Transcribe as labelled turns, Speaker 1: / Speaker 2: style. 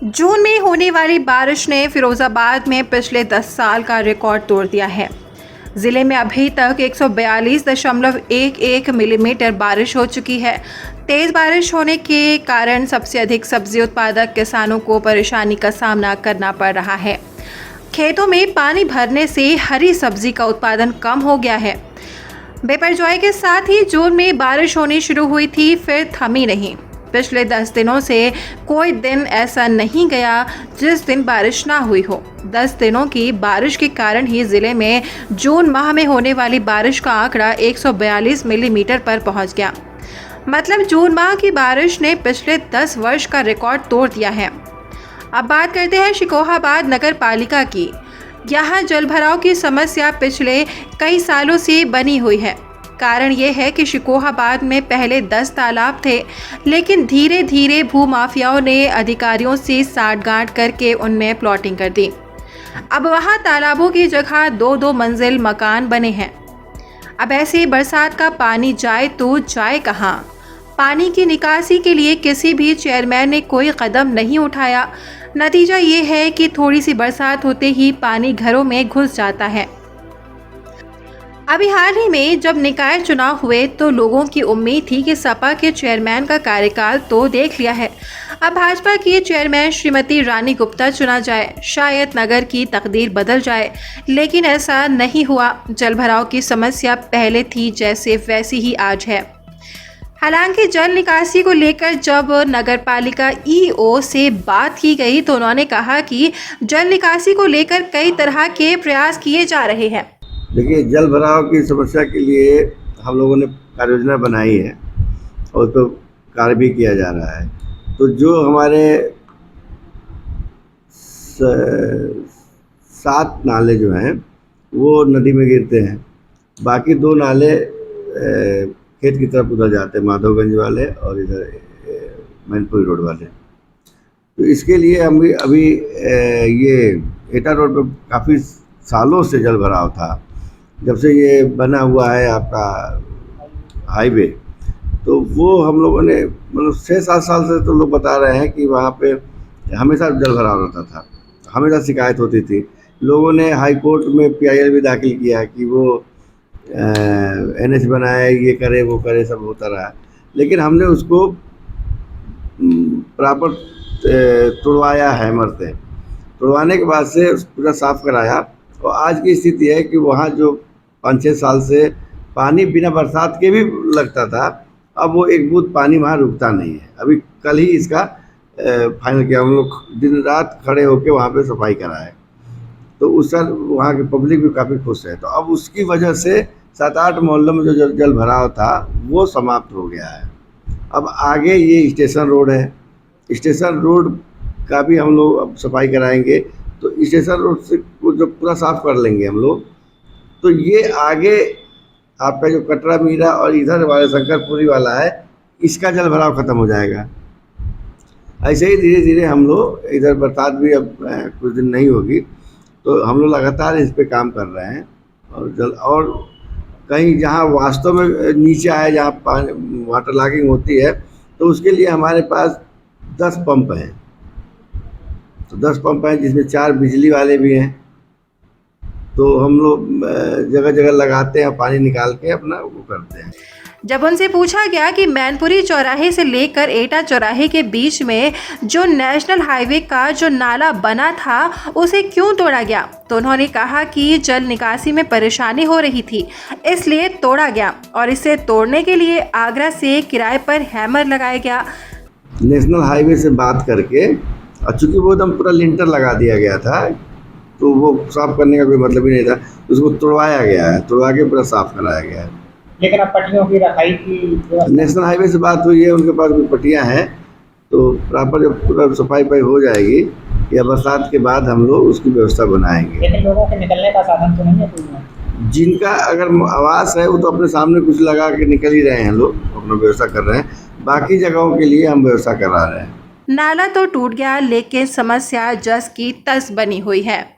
Speaker 1: जून में होने वाली बारिश ने फिरोजाबाद में पिछले 10 साल का रिकॉर्ड तोड़ दिया है। जिले में अभी तक 142.11 मिलीमीटर बारिश हो चुकी है। तेज बारिश होने के कारण सबसे अधिक सब्जी उत्पादक किसानों को परेशानी का सामना करना पड़ रहा है। खेतों में पानी भरने से हरी सब्जी का उत्पादन कम हो गया है। बेपरवाही के साथ ही जून में बारिश होनी शुरू हुई थी, फिर थमी नहीं। पिछले 10 दिनों से कोई दिन ऐसा नहीं गया जिस दिन बारिश ना हुई हो। 10 दिनों की बारिश के कारण ही जिले में जून माह में होने वाली बारिश का आंकड़ा 142 मिलीमीटर पर पहुंच गया। मतलब जून माह की बारिश ने पिछले 10 वर्ष का रिकॉर्ड तोड़ दिया है। अब बात करते हैं शिकोहाबाद नगर पालिका की। यहाँ जलभराव की समस्या पिछले कई सालों से बनी हुई है। कारण ये है कि शिकोहाबाद में पहले 10 तालाब थे, लेकिन धीरे धीरे भूमाफियाओं ने अधिकारियों से साठगांठ करके उनमें प्लॉटिंग कर दी। अब वहाँ तालाबों की जगह 2-2 मंजिल मकान बने हैं। अब ऐसे बरसात का पानी जाए तो जाए कहाँ? पानी की निकासी के लिए किसी भी चेयरमैन ने कोई कदम नहीं उठाया। नतीजा ये है कि थोड़ी सी बरसात होते ही पानी घरों में घुस जाता है। अभी हाल ही में जब निकाय चुनाव हुए तो लोगों की उम्मीद थी कि सपा के चेयरमैन का कार्यकाल तो देख लिया है, अब भाजपा की चेयरमैन श्रीमती रानी गुप्ता चुना जाए, शायद नगर की तकदीर बदल जाए। लेकिन ऐसा नहीं हुआ। जलभराव की समस्या पहले थी जैसे वैसी ही आज है। हालांकि जल निकासी को लेकर जब नगरपालिका ईओ से बात की गई तो उन्होंने कहा कि जल निकासी को लेकर कई तरह के प्रयास किए जा रहे हैं।
Speaker 2: देखिए, जल भराव की समस्या के लिए हम लोगों ने कार्य योजना बनाई है और तो कार्य भी किया जा रहा है। तो जो हमारे 7 नाले जो हैं वो नदी में गिरते हैं, बाकी 2 नाले खेत की तरफ उधर जाते हैं, माधवगंज वाले और इधर मैनपुरी रोड वाले। तो इसके लिए हम भी अभी ये एटा रोड पे काफ़ी सालों से जल भराव था। जब से ये बना हुआ है आपका हाईवे, तो वो हम लोगों ने मतलब 6-7 साल से तो लोग बता रहे हैं कि वहाँ पे हमेशा जल भराव रहता था, हमेशा शिकायत होती थी। लोगों ने हाई कोर्ट में पीआईएल भी दाखिल किया कि वो एनएच बनाए, ये करे वो करे, सब होता रहा। लेकिन हमने उसको प्रॉपर तुड़वाया हैमर से। तुड़वाने के बाद से पूरा साफ़ कराया और आज की स्थिति है कि वहाँ जो 5-6 साल से पानी बिना बरसात के भी लगता था, अब वो एक बूंद पानी वहाँ रुकता नहीं है। अभी कल ही इसका फाइनल किया, हम लोग दिन रात खड़े होकर वहाँ पे सफाई कराए, तो उस साल वहाँ की पब्लिक भी काफ़ी खुश है। तो अब उसकी वजह से 7-8 मोहल्लों में जो जल भराव था वो समाप्त हो गया है। अब आगे ये स्टेशन रोड है, स्टेशन रोड का भी हम लोग अब सफाई कराएंगे। तो स्टेशन रोड से जो पूरा साफ़ कर लेंगे हम लोग, तो ये आगे आपका जो कटरा मीरा और इधर वाले शंकरपुरी वाला है, इसका जल भराव ख़त्म हो जाएगा। ऐसे ही धीरे धीरे हम लोग, इधर बरसात भी अब कुछ दिन नहीं होगी, तो हम लोग लगातार इस पे काम कर रहे हैं। और कहीं जहाँ वास्तव में नीचे आए, जहाँ पानी वाटर लॉगिंग होती है, तो उसके लिए हमारे पास 10 पंप हैं। तो 10 पंप हैं जिसमें 4 बिजली वाले भी हैं। तो हम लोग जगह जगह लगाते हैं, पानी निकाल के अपना वो करते हैं।
Speaker 1: जब उनसे पूछा गया कि मैनपुरी चौराहे से लेकर एटा चौराहे के बीच में जो नेशनल हाईवे का जो नाला बना था उसे क्यों तोड़ा गया, तो उन्होंने कहा कि जल निकासी में परेशानी हो रही थी, इसलिए तोड़ा गया और इसे तोड़ने के लिए आगरा से किराए पर हैमर लगाया गया।
Speaker 2: नेशनल हाईवे से बात करके, और चूँकि वो एकदम पूरा लिंटर लगा दिया गया था, तो वो साफ़ करने का कोई मतलब ही नहीं था, उसको तोड़वाया गया है, तोड़वा के पूरा साफ़ कराया गया है।
Speaker 3: लेकिन अब पट्टियों की रखाई की
Speaker 2: नेशनल हाईवे से बात हुई है, उनके पास कुछ पट्टियाँ हैं, तो प्रॉपर जब पूरा सफाई हो जाएगी या बरसात के बाद हम लोग उसकी व्यवस्था बनाएंगे।
Speaker 3: लेकिन लोगों के निकलने का साधन तो नहीं है कोई में?
Speaker 2: जिनका अगर आवास है वो तो अपने सामने कुछ लगा के निकल ही रहे हैं, लोग अपना व्यवस्था कर रहे हैं। बाकी जगहों के लिए हम व्यवस्था करा रहे हैं।
Speaker 1: नाला तो टूट गया, लेकिन समस्या जस की तस बनी हुई है।